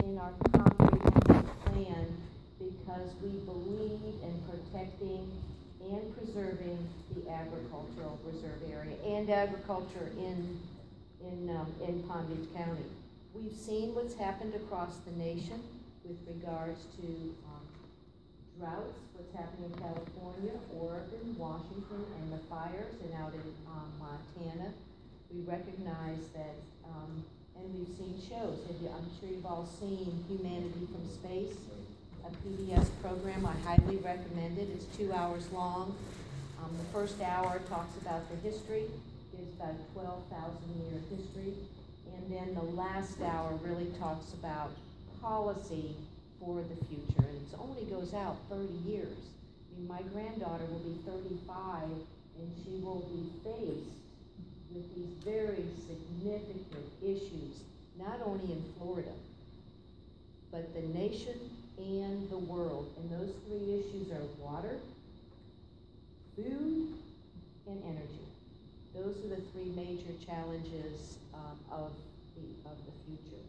in our comprehensive plan because we believe in protecting and preserving the agricultural reserve area and agriculture in Palm Beach County. We've seen what's happened across the nation with regards to droughts, what's happening in California, Oregon, Washington, and the fires, and out in Montana. We recognize that, and we've seen shows. I'm sure you've all seen Humanity from Space, a PBS program. I highly recommend it. It's 2 hours long. The first hour talks about the history, gives about a 12,000-year history, and then the last hour really talks about policy for the future, and it only goes out 30 years. I mean, my granddaughter will be 35, and she will be faced with these very significant issues, not only in Florida, but the nation and the world. And those three issues are water, food, and energy. Those are the three major challenges of the future.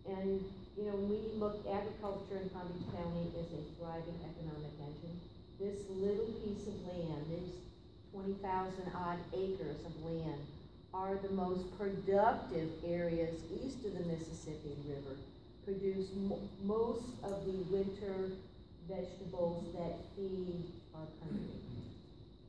And you know, when we look, agriculture in Palm Beach County is a thriving economic engine. This little piece of land, these 20,000 odd acres of land, are the most productive areas east of the Mississippi River, produce most of the winter vegetables that feed our country.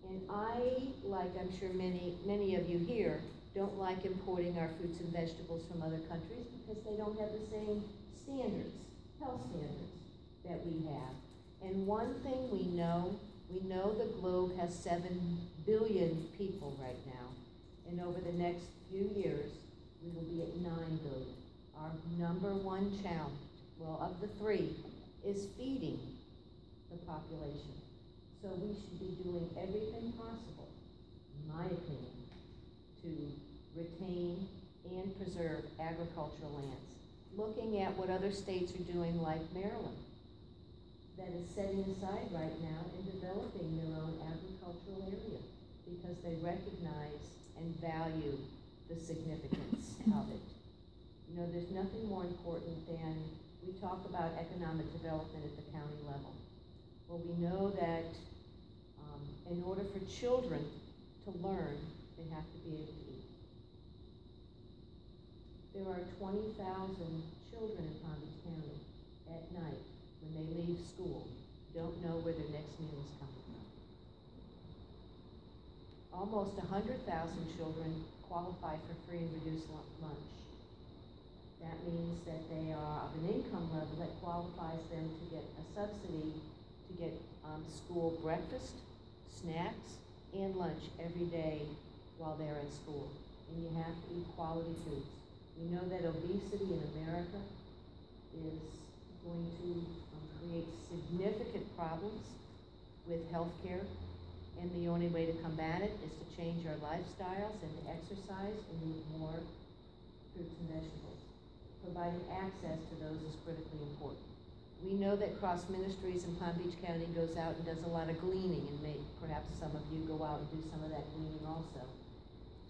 And I, like I'm sure many of you here, don't like importing our fruits and vegetables from other countries because they don't have the same standards, health standards, that we have. And one thing we know the globe has 7 billion people right now. And over the next few years, we will be at 9 billion. Our number one challenge, well, of the three, is feeding the population. So we should be doing everything possible, in my opinion, to retain and preserve agricultural lands. Looking at what other states are doing, like Maryland, that is setting aside right now and developing their own agricultural area because they recognize and value the significance of it. You know, there's nothing more important than, we talk about economic development at the county level. Well, we know that in order for children to learn, they have to be able to eat. There are 20,000 children in Palm Beach County at night when they leave school, don't know where their next meal is coming from. Almost 100,000 children qualify for free and reduced lunch. That means that they are of an income level that qualifies them to get a subsidy to get school breakfast, snacks, and lunch every day while they're in school. And you have to eat quality foods. We know that obesity in America is going to create significant problems with health care, and the only way to combat it is to change our lifestyles and to exercise and eat more fruits and vegetables. Providing access to those is critically important. We know that Cross Ministries in Palm Beach County goes out and does a lot of gleaning, and perhaps some of you go out and do some of that gleaning also,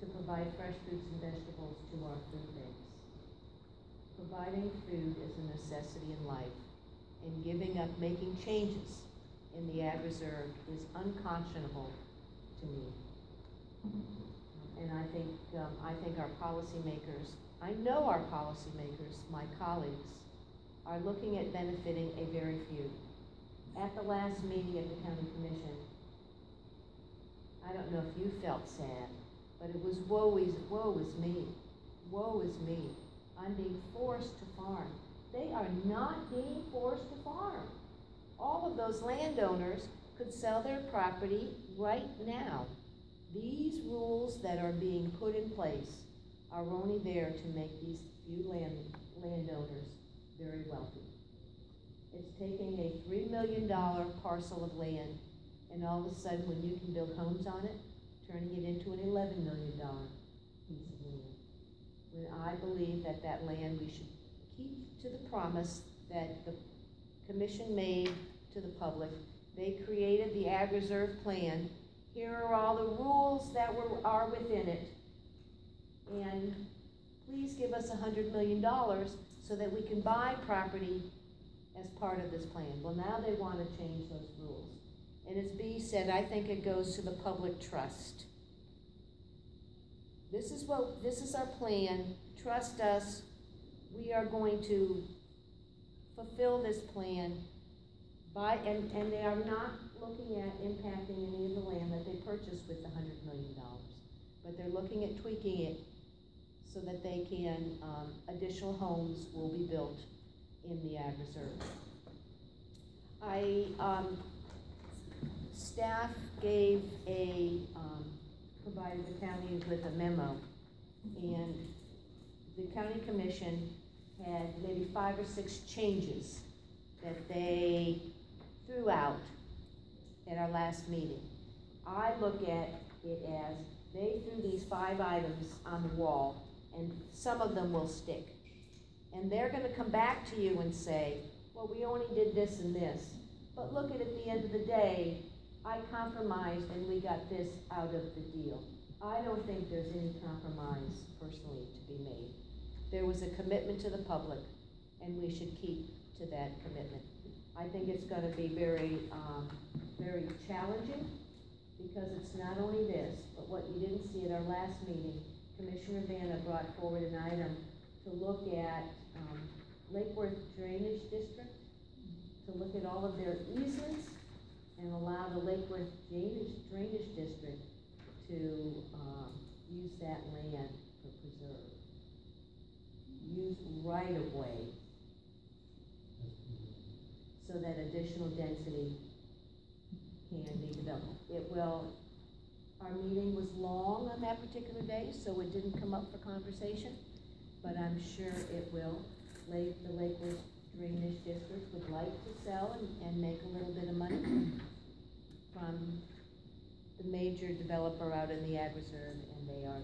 to provide fresh fruits and vegetables to our food banks. Providing food is a necessity in life, and giving up making changes in the Ag Reserve is unconscionable to me. And I think our policymakers, I know our policymakers, my colleagues, are looking at benefiting a very few. At the last meeting of the County Commission, I don't know if you felt sad, but it was woe is me. Woe is me. I'm being forced to farm. They are not being forced to farm. All of those landowners could sell their property right now. These rules that are being put in place are only there to make these few landowners very wealthy. It's taking a $3 million parcel of land, and all of a sudden, when you can build homes on it, turning it into an $11 million piece of land. When I believe that that land, we should keep to the promise that the commission made to the public. They created the Ag Reserve Plan. Here are all the rules that are within it. And please give us $100 million so that we can buy property as part of this plan. Well, now they want to change those rules. And as B said, I think it goes to the public trust. This is our plan. Trust us. We are going to fulfill this plan and they are not looking at impacting any of the land that they purchased with the $100 million. But they're looking at tweaking it so that they can, additional homes will be built in the ag reserve. Staff gave provided the county with a memo, and the county commission had maybe 5 or 6 changes that they threw out at our last meeting. I look at it as they threw these 5 items on the wall, and some of them will stick. And they're going to come back to you and say, well, we only did this and this. But look at the end of the day, I compromised and we got this out of the deal. I don't think there's any compromise, personally, to be made. There was a commitment to the public, and we should keep to that commitment. I think it's going to be very, very challenging, because it's not only this, but what you didn't see at our last meeting, Commissioner Vanna brought forward an item to look at Lake Worth Drainage District, to look at all of their easements and allow the Lake Worth Drainage District to use that land for preserve. Use right of way so that additional density can be developed. Our meeting was long on that particular day, so it didn't come up for conversation, but I'm sure it will. The Lake Worth Drainage District would like to sell and make a little bit of money from the major developer out in the ag reserve, and they are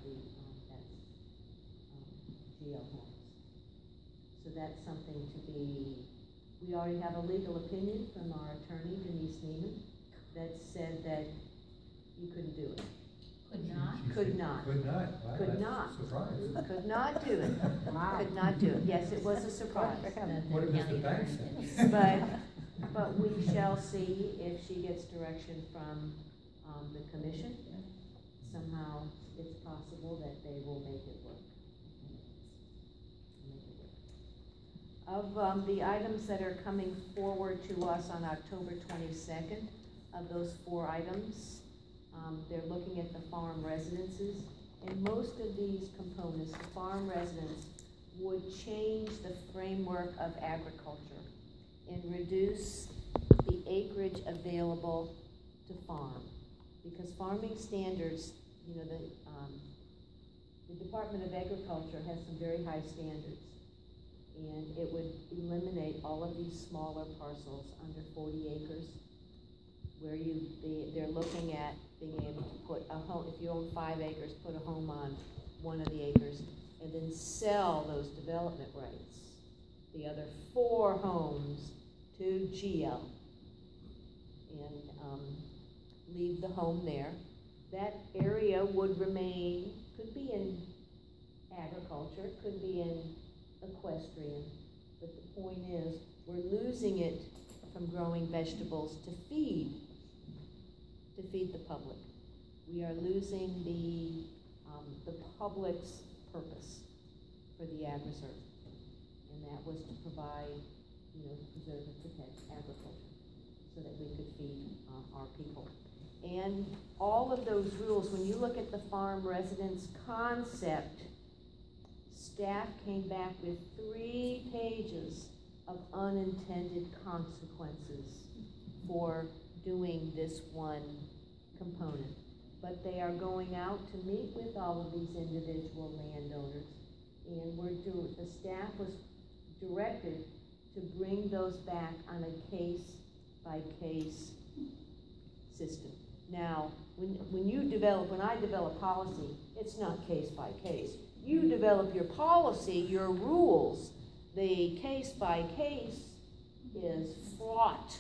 GL Homes. So that's something to be, we already have a legal opinion from our attorney, Denise Neiman, that said that you couldn't do it. Could not? Could not. Could not. Wow, Could not. Surprise. Could not do it. Wow. Could not do it. Yes, it was a surprise. What did Mr. Banks say? But we shall see if she gets direction from the commission. Somehow it's possible that they will make it work. Of the items that are coming forward to us on October 22nd, of those 4 items, they're looking at the farm residences. And most of these components, the farm residence, would change the framework of agriculture and reduce the acreage available to farm. Because farming standards, you know, the Department of Agriculture has some very high standards. And it would eliminate all of these smaller parcels under 40 acres, where they're looking at being able to put a home, if you own 5 acres, put a home on one of the acres, and then sell those development rights, the other 4 homes, to GL, and leave the home there. That area would remain, could be in agriculture, could be in equestrian, but the point is, we're losing it from growing vegetables to feed the public. We are losing the public's purpose for the ag reserve, and that was to provide, preserve and protect agriculture so that we could feed our people. And all of those rules, when you look at the farm residence concept, staff came back with 3 pages of unintended consequences for doing this one component. But they are going out to meet with all of these individual landowners, and the staff was directed to bring those back on a case-by-case system. Now, when I develop policy, it's not case-by-case. You develop your policy, your rules. The case-by-case is fraught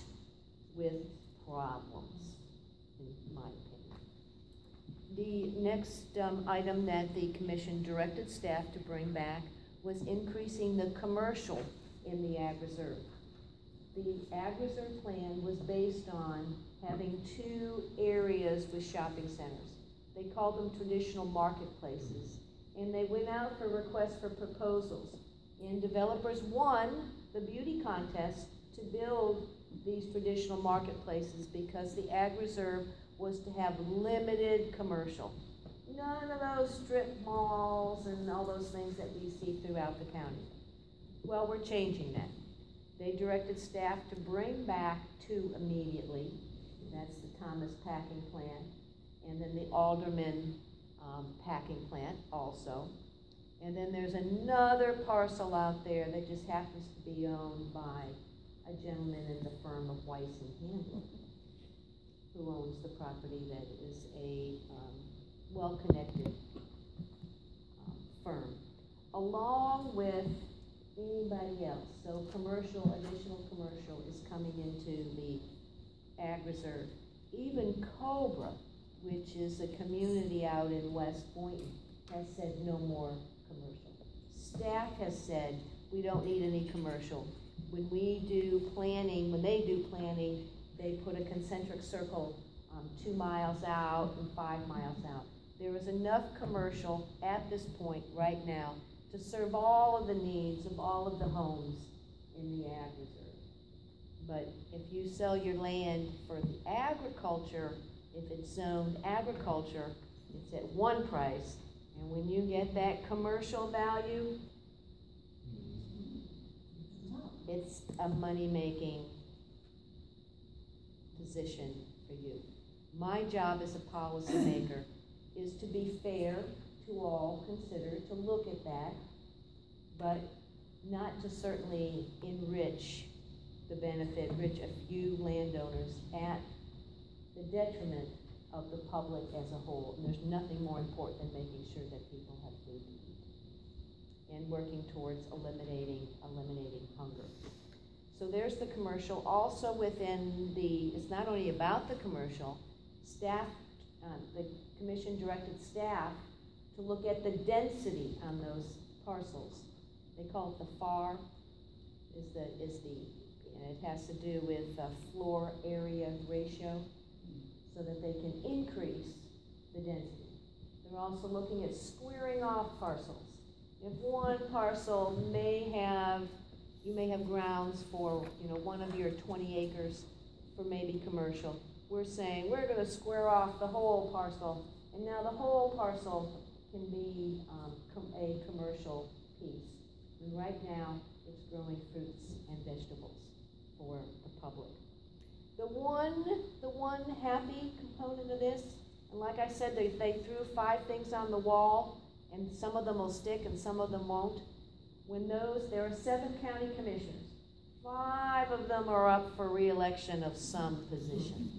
with problems, in my opinion. The next item that the commission directed staff to bring back was increasing the commercial in the ag reserve. The ag reserve plan was based on having 2 areas with shopping centers. They called them traditional marketplaces. And they went out for requests for proposals. And developers won the beauty contest to build these traditional marketplaces because the ag reserve was to have limited commercial. None of those strip malls and all those things that we see throughout the county. Well, we're changing that. They directed staff to bring back 2 immediately. That's the Thomas packing plant, and then the Alderman packing plant also. And then there's another parcel out there that just happens to be owned by a gentleman in the firm of Weiss and Handler, who owns the property that is a well-connected firm, along with anybody else. So additional commercial is coming into the ag reserve. Even Cobra, which is a community out in West Boynton, has said no more commercial. Staff has said we don't need any commercial. When they do planning, they put a concentric circle 2 miles out and 5 miles out. There is enough commercial at this point right now to serve all of the needs of all of the homes in the ag reserve. But if you sell your land for the agriculture, if it's zoned agriculture, it's at one price, and when you get that commercial value, it's a money-making position for you. My job as a policymaker is to be fair to all considered, to look at that, but not to certainly enrich a few landowners at the detriment of the public as a whole. And there's nothing more important than making sure that people have food to eat and working towards eliminating hunger. So there's the commercial. Also within it's not only about the commercial, staff, the commission directed staff to look at the density on those parcels. They call it the FAR, and it has to do with floor area ratio, so that they can increase the density. They're also looking at squaring off parcels. If one parcel you may have grounds for, one of your 20 acres for maybe commercial. We're saying we're going to square off the whole parcel, and now the whole parcel can be a commercial piece. And right now, it's growing fruits and vegetables for the public. The one happy component of this, and like I said, they threw 5 things on the wall, and some of them will stick and some of them won't. There are 7 county commissioners. 5 of them are up for re-election of some position.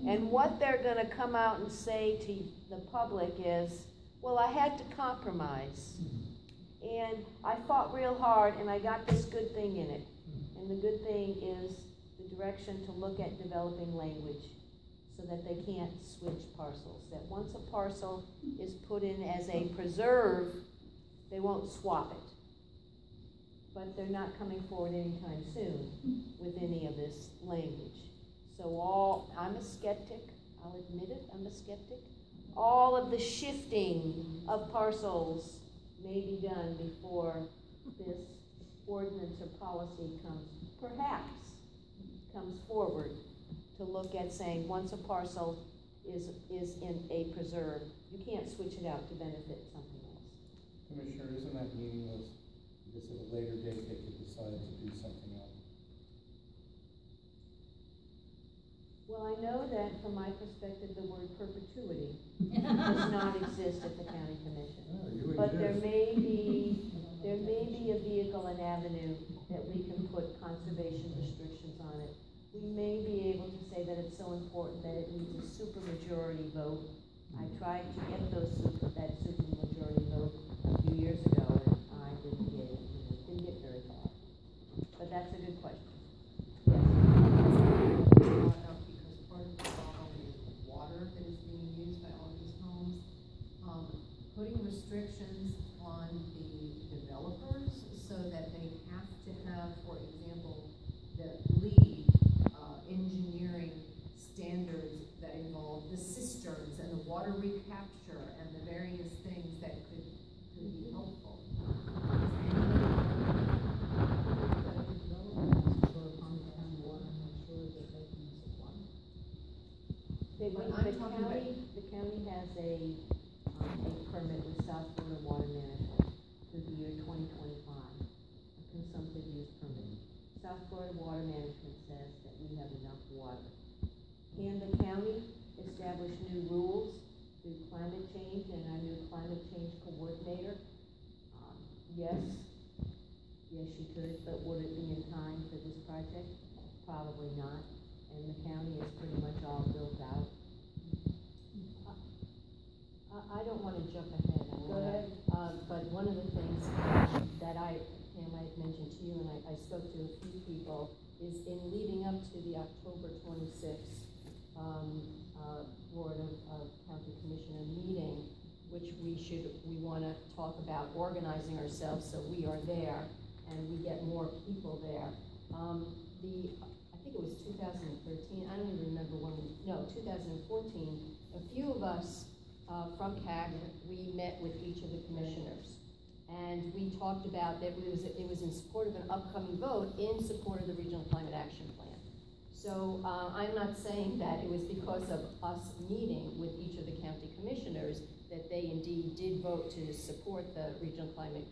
And what they're going to come out and say to the public is, well, I had to compromise. And I fought real hard, and I got this good thing in it. And the good thing is the direction to look at developing language so that they can't switch parcels. That once a parcel is put in as a preserve, they won't swap it. But they're not coming forward anytime soon with any of this language. So I'm a skeptic, I'll admit it, I'm a skeptic. All of the shifting of parcels may be done before this ordinance or policy comes forward to look at saying once a parcel is in a preserve, you can't switch it out to benefit something else. Commissioner, isn't that meaningless? Because at a later date they could decide to do something else. Well, I know that from my perspective the word perpetuity does not exist at the county commission. Oh, but there may be a vehicle, an avenue that we can put conservation restrictions on it. We may be able to say that it's so important that it needs a supermajority vote. I tried to get that supermajority vote a few years ago, and I didn't get it. Didn't get very far. But that's a good question. Yes. Because part of the problem is water that is being used by all these homes, have, for example, the lead engineering standards that involve the cisterns and the water recapture and the various things that could be helpful. The county has a permit with South Florida Water Management for the year 2025, a consumptive use permit. South Florida Water Management says that we have enough water. Can the county establish new rules through climate change and our new climate change coordinator? Yes, she could, but would it be in time for this project? Probably not, and the county is pretty much all built out. I don't want to jump ahead. Go ahead. But one of the things that Pam, I had mentioned to you, and I spoke to a few people, is in leading up to the October 26th Board of County Commissioner meeting, which we want to talk about organizing ourselves so we are there and we get more people there. I think it was 2013, I don't even remember when 2014, a few of us from CAC, we met with each of the commissioners. And we talked about that it was in support of an upcoming vote in support of the Regional Climate Action Plan. So I'm not saying that it was because of us meeting with each of the county commissioners that they indeed did vote to support the Regional Climate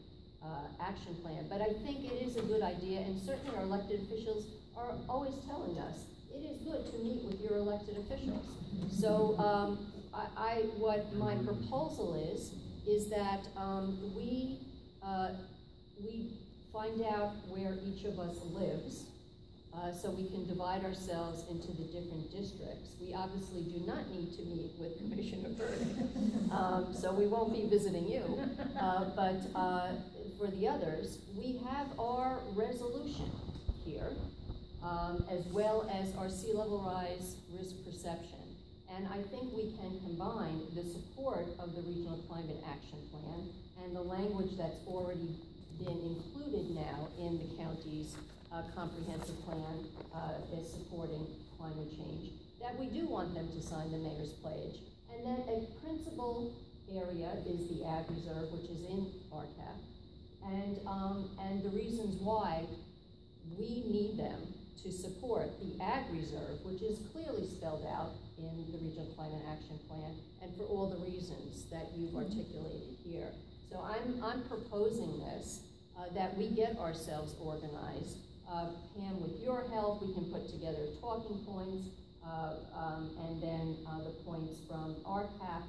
Action Plan. But I think it is a good idea, and certainly our elected officials are always telling us it is good to meet with your elected officials. So what my proposal is that we find out where each of us lives, so we can divide ourselves into the different districts. We obviously do not need to meet with Commissioner Burdick, so we won't be visiting you. But for the others, we have our resolution here, as well as our sea level rise risk perception. And I think we can combine the support of the Regional Climate Action Plan and the language that's already been included now in the county's comprehensive plan is supporting climate change, that we do want them to sign the Mayor's Pledge. And then a principal area is the Ag Reserve, which is in RCAP, and the reasons why we need them to support the Ag Reserve, which is clearly spelled out in the Regional Climate Action Plan, and for all the reasons that you've articulated here. So I'm proposing this, that we get ourselves organized. Pam, with your help, we can put together talking points, and then the points from RCAP,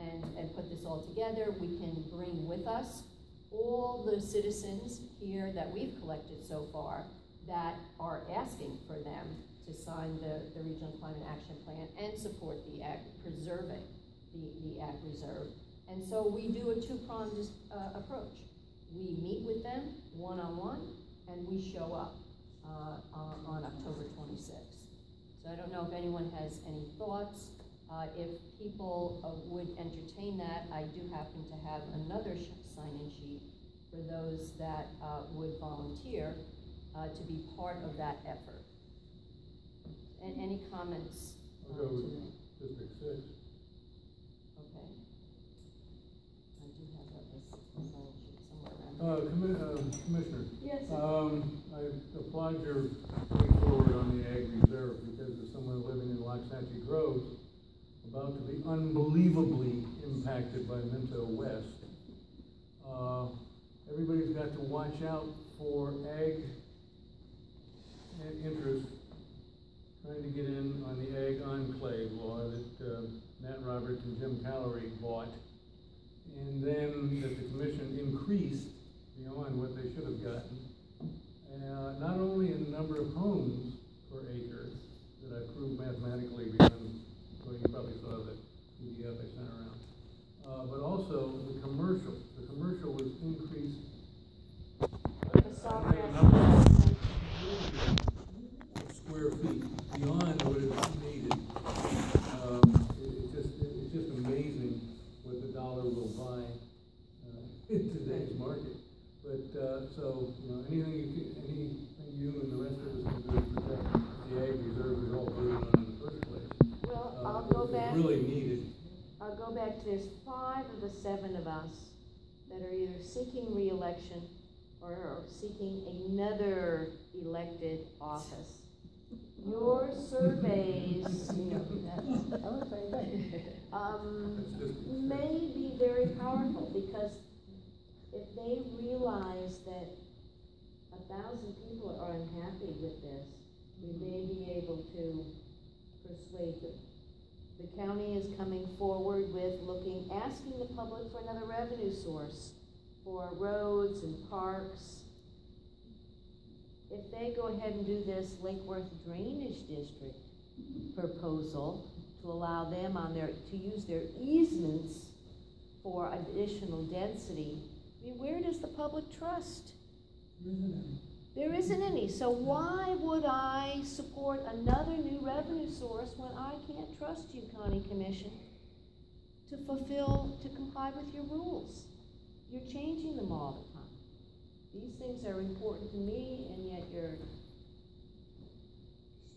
and put this all together. We can bring with us all the citizens here that we've collected so far that are asking for them to sign the Regional Climate Action Plan and support the preserving the Ag Reserve. And so we do a two-pronged approach. We meet with them one-on-one, and we show up on October 26th. So I don't know if anyone has any thoughts. If people would entertain that, I do happen to have another sign-in sheet for those that would volunteer to be part of that effort. And any comments? I'll go with District 6. Okay. I do have a sign sheet somewhere around. Commissioner. Yes. I applaud your going forward on the Ag Reserve, because as someone living in Loxahatchee Grove, about to be unbelievably impacted by Minto West, everybody's got to watch out for ag interest trying to get in on the Ag Enclave law that Matt Roberts and Jim Callery bought, and then that the commission increased beyond what they should have gotten. Not only in the number of homes per acre that I proved mathematically beyond, well, you probably saw the PDF I sent around, but also the commercial. The commercial was increased square feet beyond what is needed. It's just amazing what the dollar will buy in today's market. But so us that are either seeking reelection or are seeking another elected office. Your surveys, may be very powerful, because if they realize that 1,000 people are unhappy with this, we may be able to persuade them. The county is coming forward with asking the public for another revenue source for roads and parks. If they go ahead and do this Lake Worth Drainage District proposal to allow them to use their easements for additional density, I mean, where does the public trust? There isn't any. So why would I support another new revenue source when I can't trust you, County Commission, to comply with your rules? You're changing them all the time. These things are important to me, and yet you're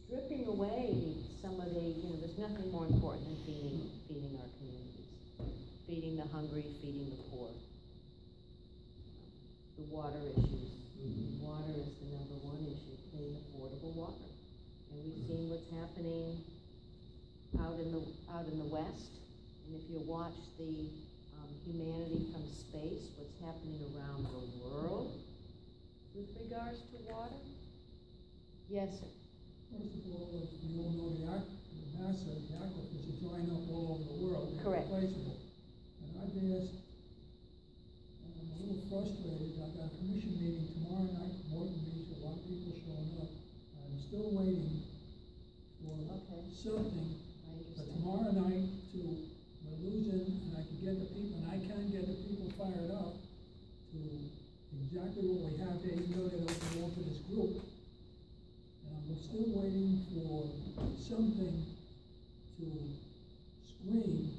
stripping away some of the, there's nothing more important than feeding our communities, feeding the hungry, feeding the poor. The water issues. Water is the #1 issue, clean, affordable water. And we've seen what's happening out in the West. And if you watch the Humanity from Space, what's happening around the world with regards to water? Yes, sir. First of all, as we all know, the aquifers are drying up all over the world. They're Correct. irreplaceable. And I've asked, and I'm a little frustrated, I've got a commission meeting tomorrow night, Morton Beach, a lot of people showing up. I'm still waiting for something, but tomorrow night we're losing, and I can get the people fired up to exactly what we have there, even though they don't belong to this group. And I'm still waiting for something to scream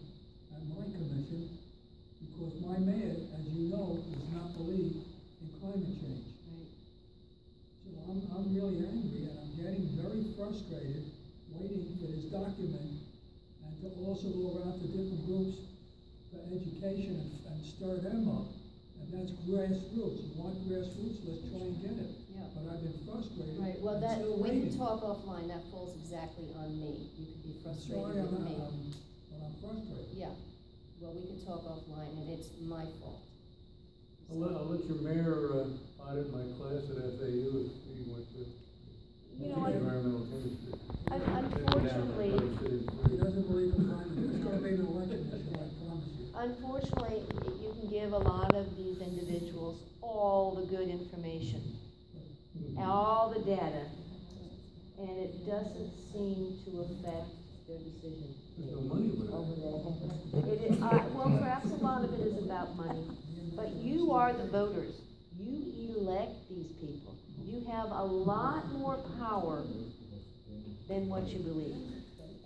at my commission, because my mayor, as you know, does not believe in climate change. Right. So I'm really angry, and I'm getting very frustrated waiting for this document, and to also go around to different groups for education and stir them up. And that's grassroots. You want grassroots, let's try and get it. Yeah. But I've been frustrated. Right, well, and still we waiting. can talk offline, that falls exactly on me. You could be frustrated Sorry, with me. but I'm frustrated. Yeah, well, we can talk offline, and it's my fault. I'll let your mayor audit my class at FAU if he went to environmental chemistry. Unfortunately, He doesn't believe in climate. There's gonna be an election this year, I promise you. unfortunately, you can give a lot of these individuals all the good information, all the data, and it doesn't seem to affect their decision. There's no money with Over it. there. It is, well, perhaps a lot of it is about money, but you are the voters. You elect these people. You have a lot more power than what you believe.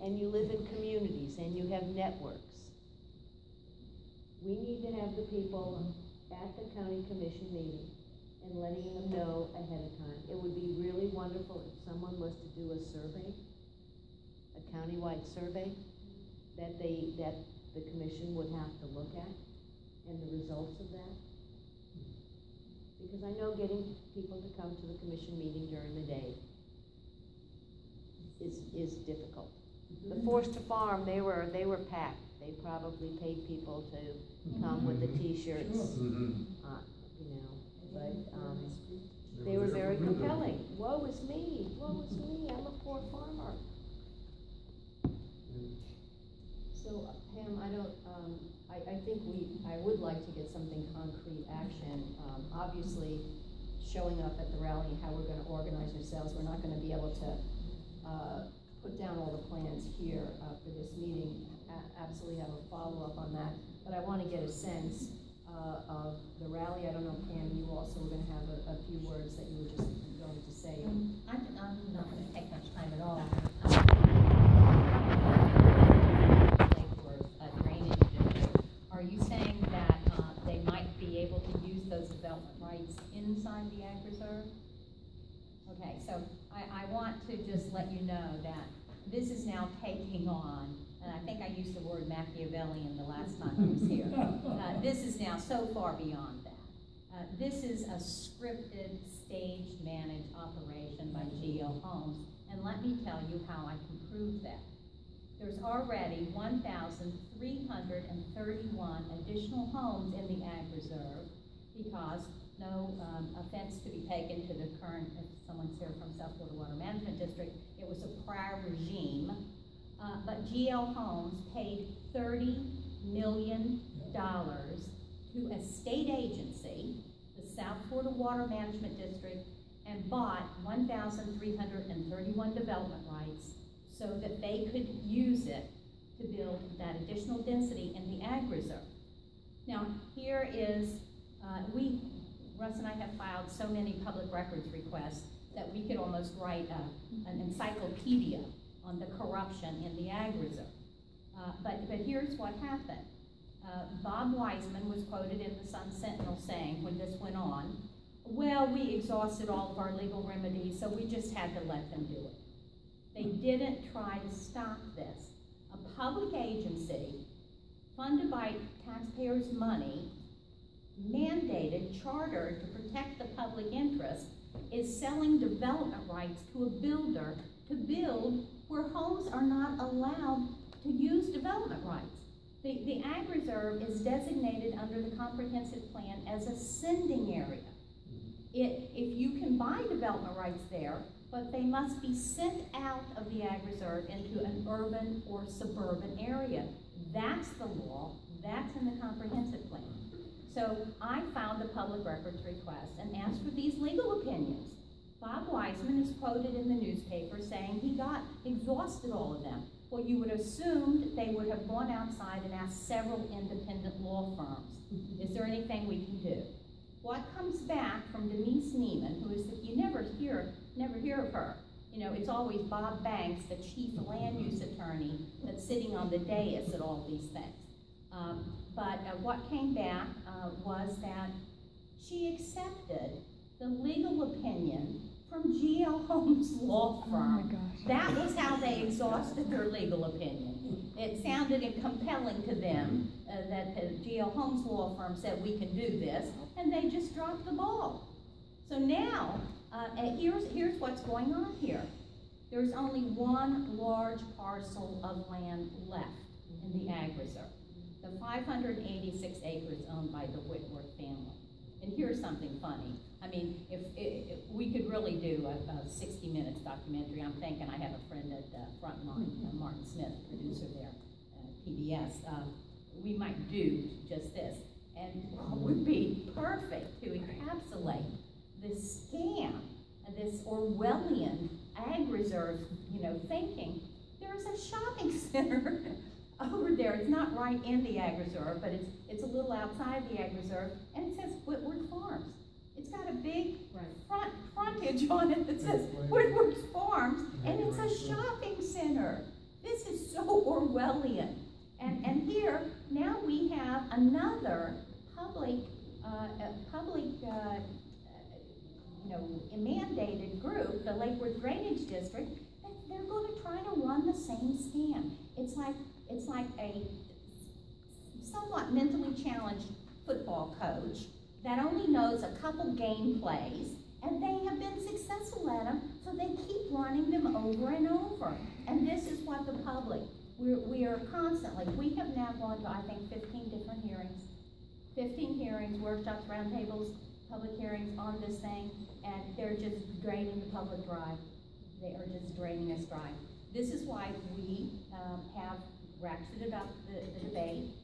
And you live in communities, and you have networks. We need to have the people at the county commission meeting and letting them know ahead of time. It would be really wonderful if someone was to do a survey, a countywide survey, that the commission would have to look at, and the results of that. Because I know getting people to come to the commission meeting during the day is difficult. The Forster Farm, they were packed. They probably paid people to come with the T-shirts, but they were very compelling. Woe is me, woe is me, I'm a poor farmer. So, Pam, I think I would like to get something concrete action. Obviously, showing up at the rally and how we're gonna organize ourselves, we're not gonna be able to put down all the plans here for this meeting. Absolutely have a follow-up on that. But I wanna get a sense of the rally. I don't know, Pam, you also were gonna have a few words that you were just going to say. I'm not gonna take much time at all. Drainage district. Are you saying that they might be able to use those development rights inside the ag reserve? Okay, so I want to just let you know that this is now taking on and I think I used the word Machiavellian the last time I was here. This is now so far beyond that. This is a scripted, staged, managed operation by GL Homes, and let me tell you how I can prove that. There's already 1,331 additional homes in the Ag Reserve because, no offense to be taken to the current, if someone's here from South Florida Water Management District, it was a prior regime, but GL Homes paid $30 million to a state agency, the South Florida Water Management District, and bought 1,331 development rights so that they could use it to build that additional density in the Ag Reserve. Now, here is, Russ and I have filed so many public records requests that we could almost write an encyclopedia on the corruption in the Ag Reserve. But here's what happened. Bob Wiseman was quoted in the Sun Sentinel saying, when this went on, well, we exhausted all of our legal remedies, so we just had to let them do it. They didn't try to stop this. A public agency funded by taxpayers' money, mandated, chartered to protect the public interest, is selling development rights to a builder to build where homes are not allowed to use development rights. The Ag Reserve is designated under the comprehensive plan as a sending area. If you can buy development rights there, but they must be sent out of the Ag Reserve into an urban or suburban area. That's the law, that's in the comprehensive plan. So I filed a public records request and asked for these legal opinions. Bob Wiseman is quoted in the newspaper saying he exhausted all of them. Well, you would assume they would have gone outside and asked several independent law firms. Is there anything we can do? What comes back from Denise Neiman, who is, you never hear of her. You know, it's always Bob Banks, the chief land use attorney, that's sitting on the dais at all these things. But what came back was that she accepted the legal opinion from GL Homes law firm. Oh my gosh. That was how they exhausted their legal opinion. It sounded compelling to them that the GL Homes law firm said we can do this, and they just dropped the ball. So now, here's what's going on here. There's only one large parcel of land left in the Ag Reserve. The 586 acres owned by the Whitworth family. And here's something funny. I mean, if we could really do a 60 minutes documentary. I'm thinking I have a friend at Frontline, Martin Smith, producer there, PBS. We might do just this. And what would be perfect to encapsulate this scam, this Orwellian Ag Reserve, thinking. There's a shopping center over there. It's not right in the Ag Reserve, but it's a little outside the Ag Reserve, and it says Whitworth Farms. It's got a big frontage on it that says Whitworth Farms, and it's a shopping center. This is so Orwellian. And here, now we have another public mandated group, the Lakewood Drainage District, that they're going to try to run the same scam. It's like a somewhat mentally challenged football coach that only knows a couple game plays, and they have been successful at them, so they keep running them over and over. And this is what the public, we are constantly, we have now gone to, I think, 15 different hearings. 15 hearings, workshops, roundtables, public hearings on this thing, and they're just draining the public dry. They are just draining us dry. This is why we have ratcheted up the debate.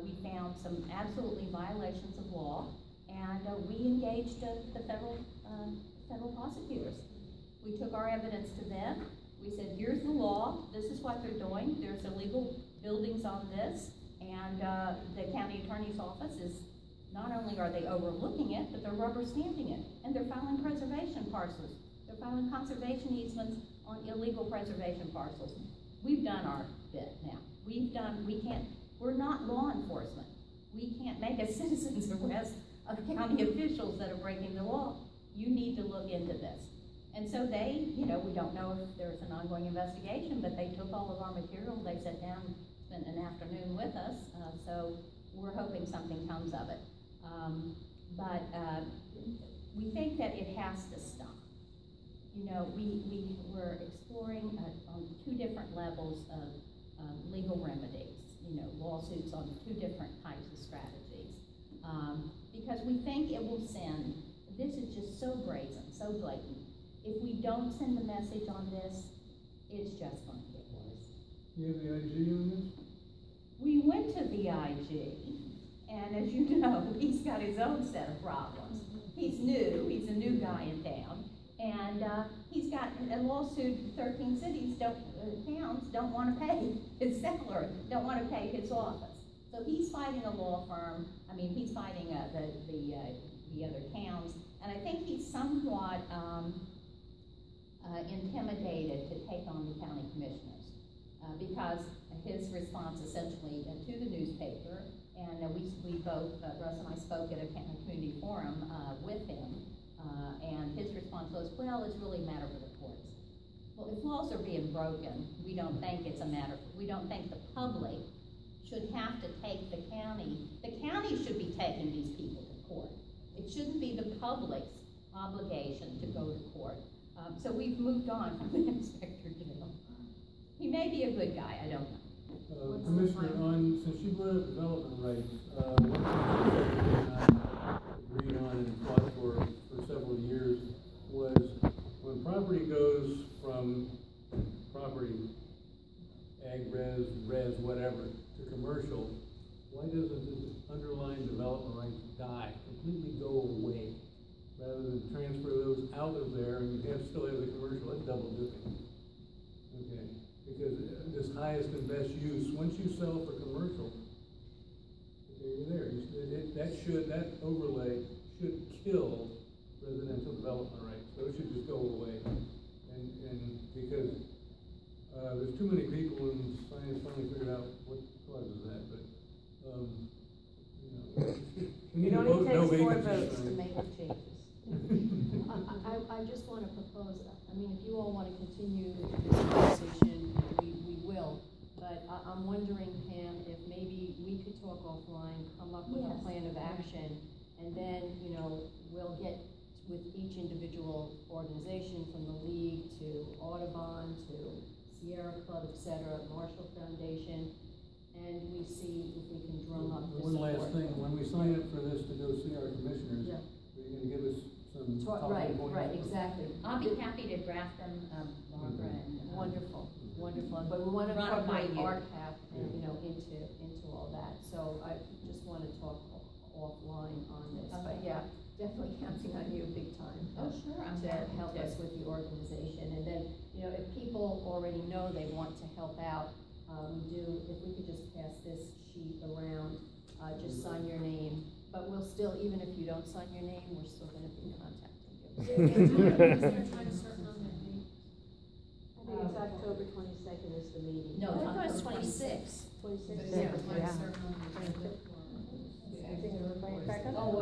We found some absolutely violations of law, and we engaged the federal prosecutors. We took our evidence to them. We said, here's the law, this is what they're doing, there's illegal buildings on this, and the county attorney's office is, not only are they overlooking it, but they're rubber stamping it, and they're filing preservation parcels. They're filing conservation easements on illegal preservation parcels. We've done our bit now. We're not law enforcement. We can't make a citizen's arrest of county officials that are breaking the law. You need to look into this. And so they, we don't know if there's an ongoing investigation, but they took all of our material, they sat down spent an afternoon with us, so we're hoping something comes of it. But we think that it has to stop. You know, we're exploring on 2 different levels of legal remedies, you know, lawsuits on 2 different types of strategies. Because we think it will send, this is just so brazen, so blatant. If we don't send a message on this, it's just going to get worse. You have the IG on this? We went to the IG, and as you know, he's got his own set of problems. He's new, he's a new guy in town, and he's got a lawsuit, 13 cities, towns don't want to pay his seller, don't want to pay his office. So he's fighting a law firm, I mean, he's fighting the other towns, and I think he's somewhat intimidated to take on the county commissioners because his response essentially to the newspaper, and we both, Russ and I spoke at a community forum with him, and his response was, well, it's really a matter for the courts. Well, if laws are being broken, we don't think it's a matter, we don't think the public should have to take the county should be taking these people to court. It shouldn't be the public's obligation to go to court. So we've moved on from the Inspector General. He may be a good guy, I don't know. Commissioner, since you brought up development rights, one thing I agreed on and fought for several years was when property goes from property, ag, res, whatever, to commercial, why doesn't this underlying development rights die, completely go away, rather than transfer those out of there and you still have the commercial? That's double dipping. Okay, because this highest and best use, once you sell for commercial, okay, you're there. That overlay should kill residential development rights. So it should just go away. And because there's too many people, and science finally figured out what causes that. But we need It to only vote no takes 4 vacancies. votes to make the changes. I just want to propose, I mean, if you all want to continue this conversation, we will. But I'm wondering, Pam, if maybe we could talk offline, come up with a plan of action, and then, you know, we'll get with each individual organization, from the League to Audubon to Sierra Club, et cetera, Marshall Foundation, and we see if we can drum up the One support. last thing, when we sign up for this to go see our commissioners, Yeah. are you going to give us some Right, talking points? right, exactly. I'll be happy to draft them, Barbara, and. Wonderful, wonderful, but we want to Run it by incorporate you. RCAP and, you know, into all that, so I just want to talk offline on this, but Okay. yeah, definitely counting on you big time. Oh, sure, I'm To happy help to. us with the organization, and then, you know, if people already know they want to help out, if we could just pass this sheet around, just sign your name, but we'll still, even if you don't sign your name, we're still gonna be contacting you. I think it's October 22nd is the meeting. No, I thought it was October 26. 26th. Yeah. Oh,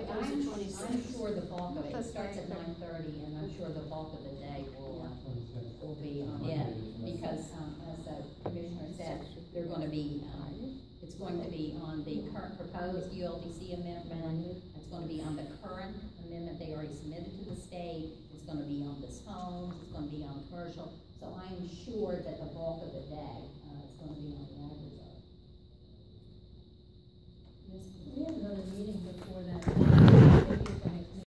I'm 26. sure the bulk of it starts at 9:30, and I'm sure the bulk of the day will be on it, because, as the commissioner said, they're going to be, it's going to be on the current proposed ULDC amendment, it's going to be on the current amendment they already submitted to the state, it's going to be on this homes, it's going to be on commercial, so I am sure that the bulk of the day, is going to be on